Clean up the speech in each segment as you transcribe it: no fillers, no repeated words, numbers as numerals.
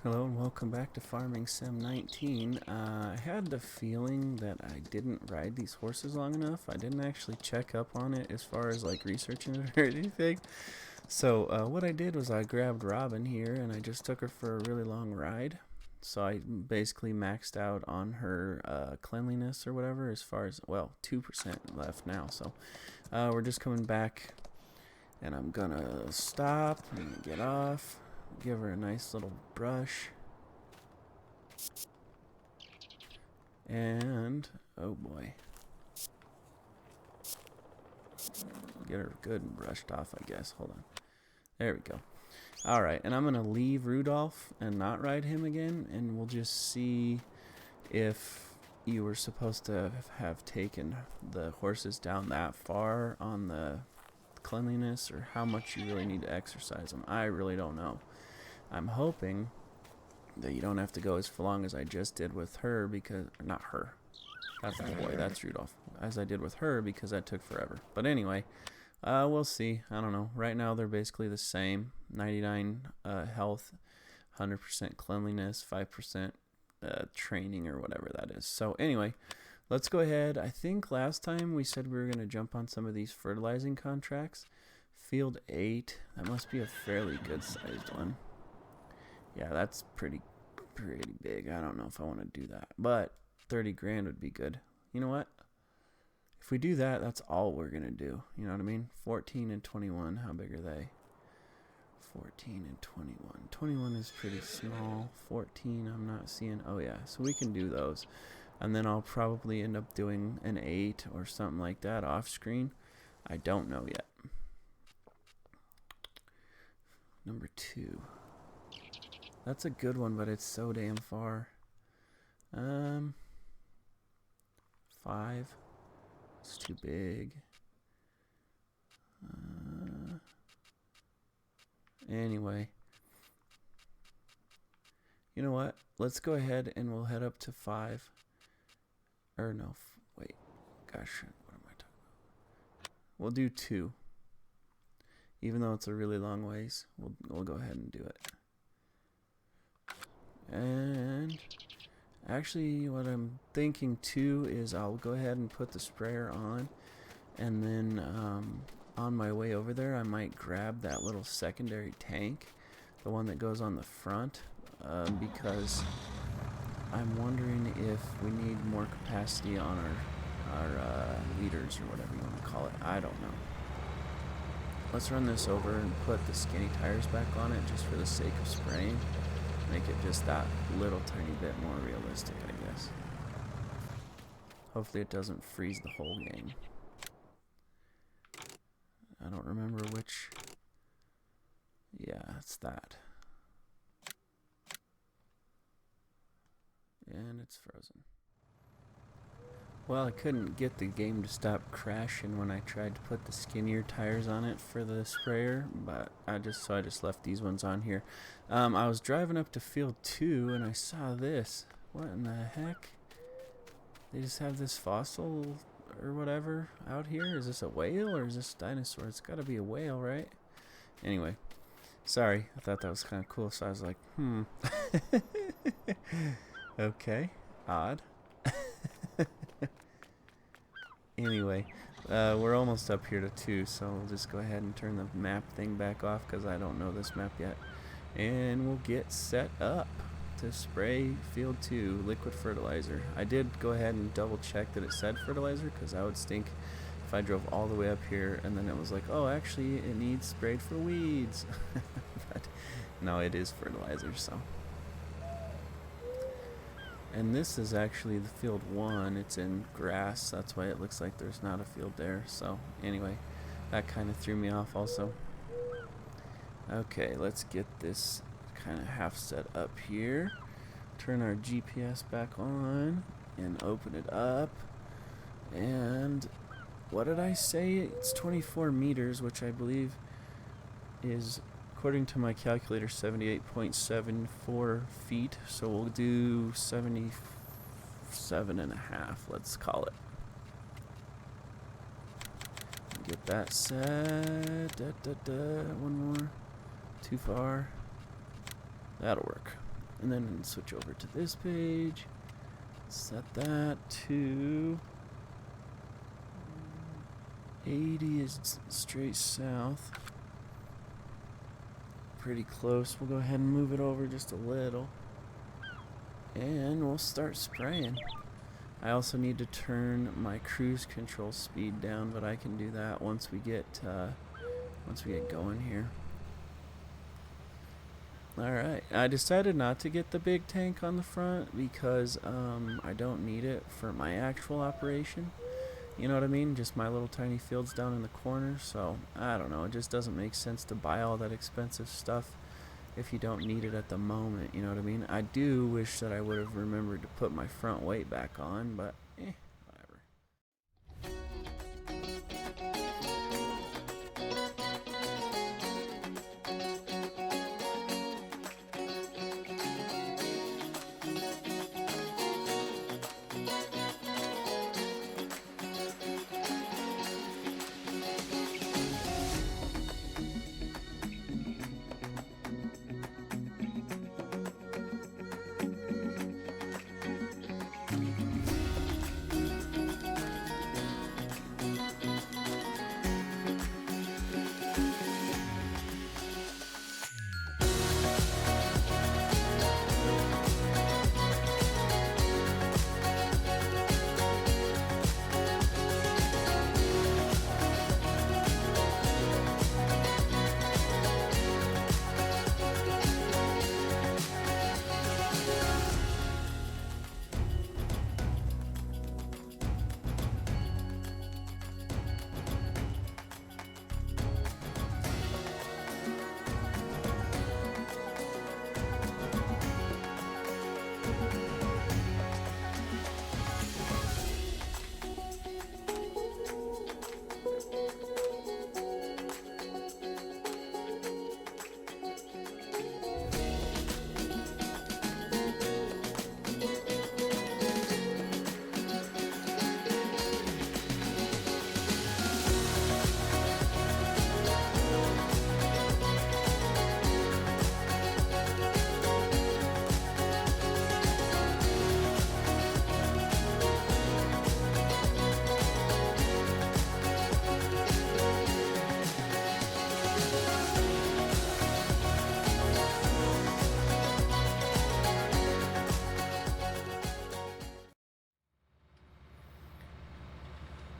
Hello and welcome back to Farming Sim 19. I had the feeling that I didn't ride these horses long enough. I didn't actually check up on it as far as like researching it or anything. So what I did was I grabbed Robin here and I just took her for a really long ride. So I basically maxed out on her cleanliness or whatever as far as, well, 2% left now. So we're just coming back and I'm gonna stop and get off. Give her a nice little brush. And, oh boy. Get her good and brushed off, I guess. Hold on. There we go. Alright, and I'm going to leave Rudolph and not ride him again. And we'll just see if you were supposed to have taken the horses down that far on the cleanliness or how much you really need to exercise them. I really don't know. I'm hoping that you don't have to go as long as I just did with her because, not her, that's the boy, that's Rudolph, as I did with her because that took forever. But anyway, we'll see. I don't know. Right now they're basically the same. 99 health, 100% cleanliness, 5% training or whatever that is. So anyway, let's go ahead. I think last time we said we were going to jump on some of these fertilizing contracts. Field 8, that must be a fairly good sized one. Yeah, that's pretty big. I don't know if I want to do that, but 30 grand would be good. You know what? If we do that, that's all we're going to do. You know what I mean? 14 and 21, how big are they? 14 and 21. 21 is pretty small. 14, I'm not seeing. Oh, yeah, so we can do those. And then I'll probably end up doing an 8 or something like that off screen. I don't know yet. Number 2. That's a good one, but it's so damn far. 5. It's too big. Anyway. You know what? Let's go ahead and we'll head up to 5. Or no, wait. Gosh, what am I talking about? We'll do 2. Even though it's a really long ways, we'll go ahead and do it. And actually what I'm thinking too is I'll go ahead and put the sprayer on, and then on my way over there I might grab that little secondary tank, the one that goes on the front, because I'm wondering if we need more capacity on our liters or whatever you want to call it. I don't know. Let's run this over and put the skinny tires back on it just for the sake of spraying. Make it just that little tiny bit more realistic, I guess. Hopefully it doesn't freeze the whole game. I don't remember which. Yeah, it's that. And it's frozen. Well, I couldn't get the game to stop crashing when I tried to put the skinnier tires on it for the sprayer, but I just left these ones on here. I was driving up to field 2 and I saw this. What in the heck? They just have this fossil or whatever out here. Is this a whale or is this a dinosaur? It's got to be a whale, right? Anyway, sorry. I thought that was kind of cool, so I was like, okay, odd. Anyway, we're almost up here to 2, so we'll just go ahead and turn the map thing back off because I don't know this map yet. And we'll get set up to spray field 2 liquid fertilizer. I did go ahead and double check that it said fertilizer because I would stink if I drove all the way up here and then it was like, oh, actually it needs sprayed for weeds. But no, it is fertilizer, so. And this is actually the field 1. It's in grass. That's why it looks like there's not a field there. So anyway, that kind of threw me off also. Okay, let's get this kind of half set up here. Turn our GPS back on and open it up. And what did I say? It's 24 meters, which I believe is, according to my calculator, 78.74 feet. So we'll do 77.5, let's call it. Get that set. One more. Too far. That'll work. and then switch over to this page. Set that to 80 is straight south. Pretty close. We'll go ahead and move it over just a little. And we'll start spraying. I also need to turn my cruise control speed down, but I can do that once we get going here. Alright, I decided not to get the big tank on the front because I don't need it for my actual operation. You know what I mean? Just my little tiny fields down in the corner. So, I don't know. It just doesn't make sense to buy all that expensive stuff if you don't need it at the moment. You know what I mean? I do wish that I would have remembered to put my front weight back on, but whatever.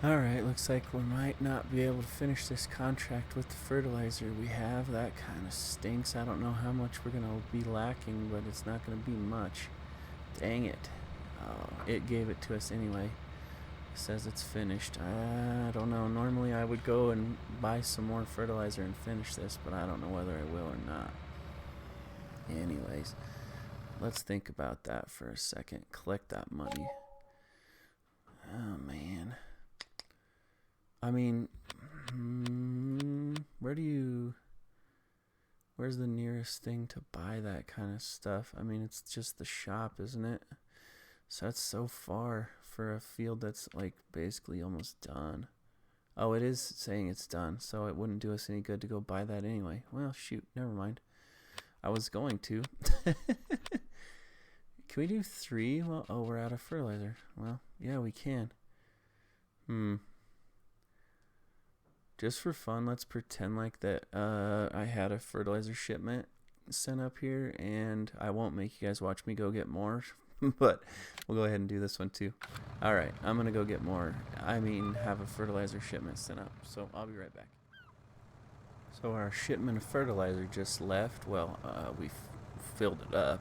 Alright, looks like we might not be able to finish this contract with the fertilizer we have. That kind of stinks. I don't know how much we're going to be lacking, but it's not going to be much. Dang it. Oh, it gave it to us anyway. It says it's finished. I don't know. Normally I would go and buy some more fertilizer and finish this, but I don't know whether I will or not. Anyways, let's think about that for a second. Collect that money. Oh, man. I mean, where's the nearest thing to buy that kind of stuff? I mean, it's just the shop, isn't it? So that's so far for a field that's like basically almost done. Oh, it is saying it's done, so it wouldn't do us any good to go buy that anyway. Well, shoot, never mind. I was going to. Can we do 3? Well, oh, we're out of fertilizer. Well, yeah, we can. Just for fun, let's pretend like that I had a fertilizer shipment sent up here, and I won't make you guys watch me go get more, but we'll go ahead and do this one too. Alright, I'm going to go get more. I mean, have a fertilizer shipment sent up, so I'll be right back. So our shipment of fertilizer just left. Well, we filled it up.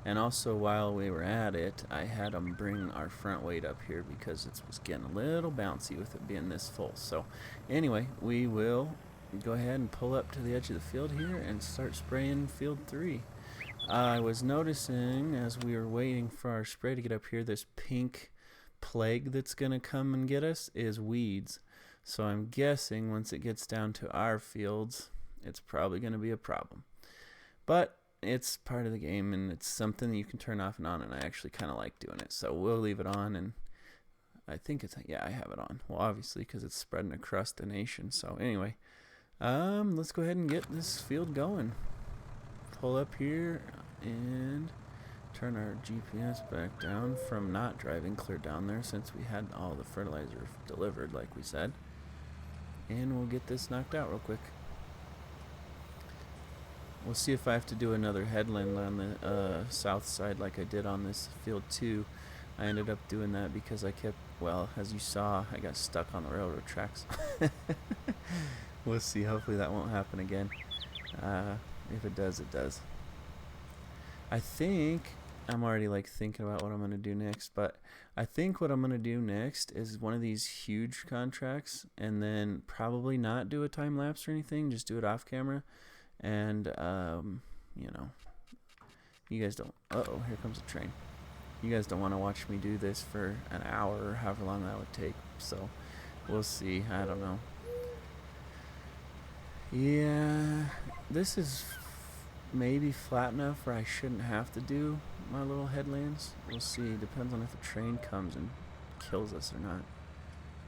And also, while we were at it, I had them bring our front weight up here because it was getting a little bouncy with it being this full. So, anyway, we will go ahead and pull up to the edge of the field here and start spraying field 3. I was noticing as we were waiting for our spray to get up here, this pink plague that's going to come and get us is weeds. So I'm guessing once it gets down to our fields, it's probably going to be a problem. But it's part of the game, and it's something that you can turn off and on, and I actually kind of like doing it. So we'll leave it on, and I think it's, yeah, I have it on. Well, obviously, because it's spreading across the nation. So anyway, let's go ahead and get this field going. Pull up here, and turn our GPS back down from not driving clear down there since we had all the fertilizer delivered like we said. And we'll get this knocked out real quick. We'll see if I have to do another headland on the south side like I did on this field too. I ended up doing that because I kept, well, as you saw, I got stuck on the railroad tracks. We'll see. Hopefully that won't happen again. If it does, it does. I think I'm already like thinking about what I'm going to do next, but I think what I'm going to do next is one of these huge contracts and then probably not do a time lapse or anything, just do it off camera. And, you know, you guys don't, uh-oh, here comes a train. You guys don't want to watch me do this for an hour or however long that would take, so we'll see. I don't know. Yeah, this is maybe flat enough where I shouldn't have to do my little headlands. We'll see. Depends on if a train comes and kills us or not.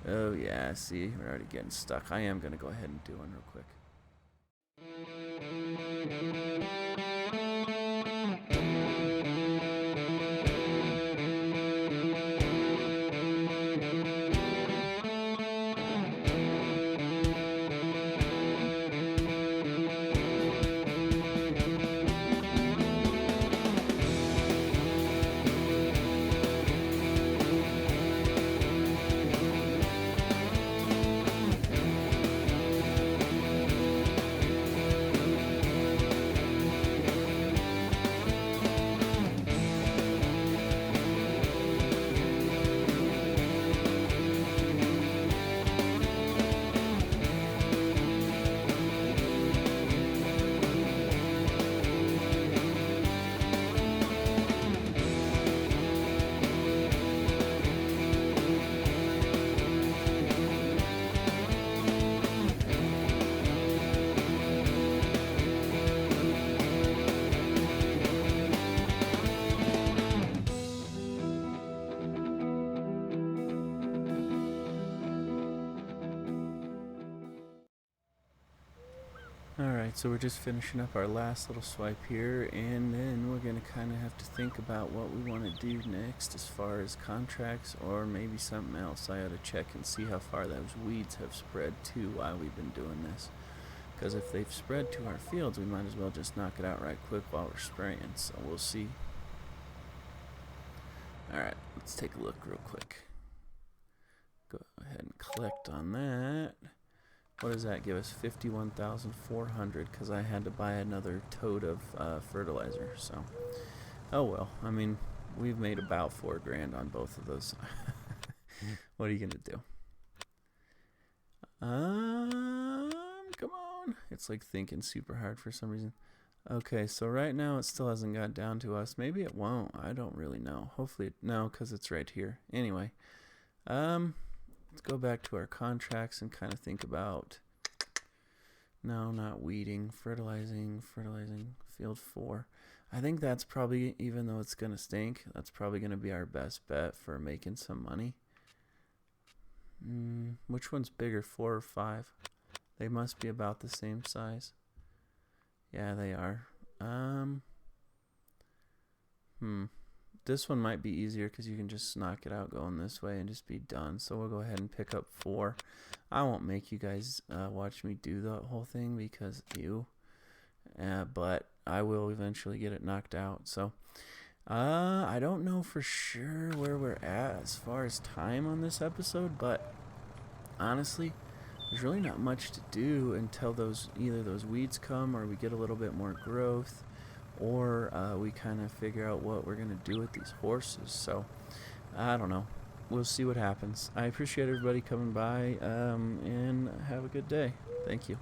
Oh yeah, see, we're already getting stuck. I am going to go ahead and do one real quick. Alright, so we're just finishing up our last little swipe here, and then we're going to kind of have to think about what we want to do next as far as contracts or maybe something else. I ought to check and see how far those weeds have spread to while we've been doing this. Because if they've spread to our fields, we might as well just knock it out right quick while we're spraying, so we'll see. Alright, let's take a look real quick. Go ahead and collect on that. What does that give us? 51,400 because I had to buy another tote of fertilizer. So, oh well. I mean, we've made about $4 grand on both of those. What are you gonna do? Come on. It's like thinking super hard for some reason. Okay, so right now it still hasn't got down to us. Maybe it won't. I don't really know. Hopefully, no, because it's right here. Anyway, let's go back to our contracts and kind of think about, no, not weeding, fertilizing, field 4. I think that's probably, even though it's going to stink, that's probably going to be our best bet for making some money. Which one's bigger, 4 or 5? They must be about the same size. Yeah, they are. This one might be easier because you can just knock it out going this way and just be done. So we'll go ahead and pick up 4. I won't make you guys watch me do the whole thing because but I will eventually get it knocked out. So I don't know for sure where we're at as far as time on this episode, but honestly, there's really not much to do until either those weeds come or we get a little bit more growth, or we kind of figure out what we're going to do with these horses. So, I don't know. We'll see what happens. I appreciate everybody coming by, and have a good day. Thank you.